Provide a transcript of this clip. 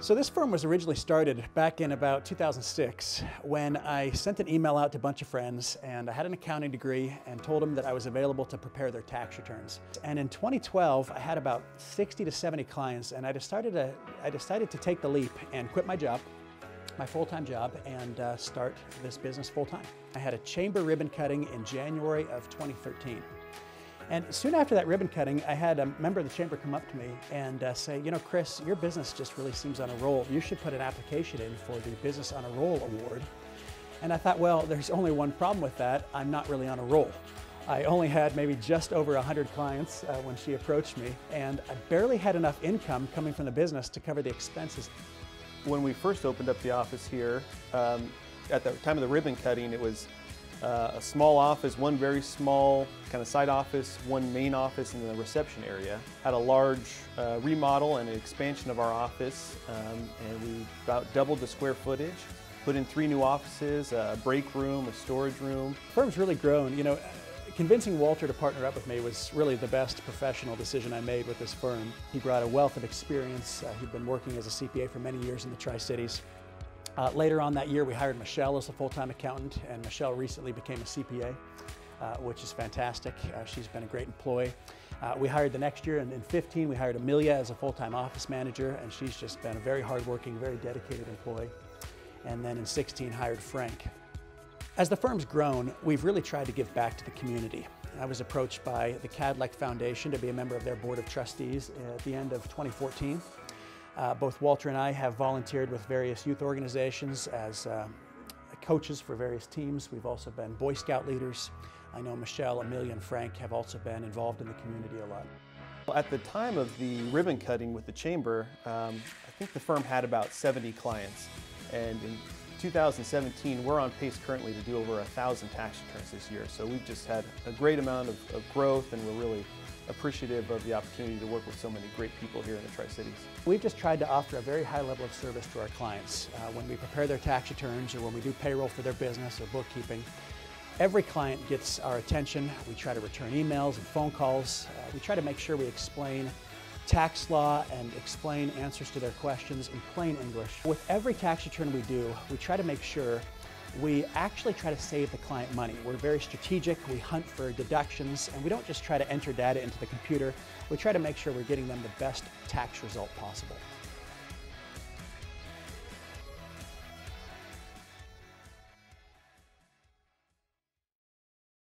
So this firm was originally started back in about 2006 when I sent an email out to a bunch of friends, and I had an accounting degree and told them that I was available to prepare their tax returns. And in 2012, I had about 60 to 70 clients, and I decided to take the leap and quit my job, my full-time job, and start this business full-time. I had a chamber ribbon cutting in January of 2013. And soon after that ribbon cutting, I had a member of the chamber come up to me and say, you know, Chris, your business just really seems on a roll. You should put an application in for the Business on a Roll award. And I thought, well, there's only one problem with that. I'm not really on a roll. I only had maybe just over 100 clients when she approached me, and I barely had enough income coming from the business to cover the expenses. When we first opened up the office here, at the time of the ribbon cutting, it was a small office, one very small kind of side office, one main office in the reception area. Had a large remodel and an expansion of our office, and we about doubled the square footage. Put in 3 new offices, a break room, a storage room. The firm's really grown. You know, convincing Walter to partner up with me was really the best professional decision I made with this firm. He brought a wealth of experience. He'd been working as a CPA for many years in the Tri-Cities. Later on that year, we hired Michelle as a full-time accountant, and Michelle recently became a CPA, which is fantastic. She's been a great employee. We hired the next year, and in 15, we hired Amelia as a full-time office manager, and she's just been a very hardworking, very dedicated employee. And then in 16, hired Frank. As the firm's grown, we've really tried to give back to the community. I was approached by the Cadillac Foundation to be a member of their board of trustees at the end of 2014. Both Walter and I have volunteered with various youth organizations as coaches for various teams. We've also been Boy Scout leaders. I know Michelle, Amelia, and Frank have also been involved in the community a lot. At the time of the ribbon cutting with the chamber, I think the firm had about 70 clients. And in 2017, we're on pace currently to do over 1,000 tax returns this year. So we've just had a great amount of growth, and we're really appreciative of the opportunity to work with so many great people here in the Tri-Cities. We've just tried to offer a very high level of service to our clients. When we prepare their tax returns or when we do payroll for their business or bookkeeping, every client gets our attention. We try to return emails and phone calls. We try to make sure we explain tax law and explain answers to their questions in plain English. With every tax return we do, we try to make sure we actually try to save the client money. We're very strategic, we hunt for deductions, and we don't just try to enter data into the computer. We try to make sure we're getting them the best tax result possible.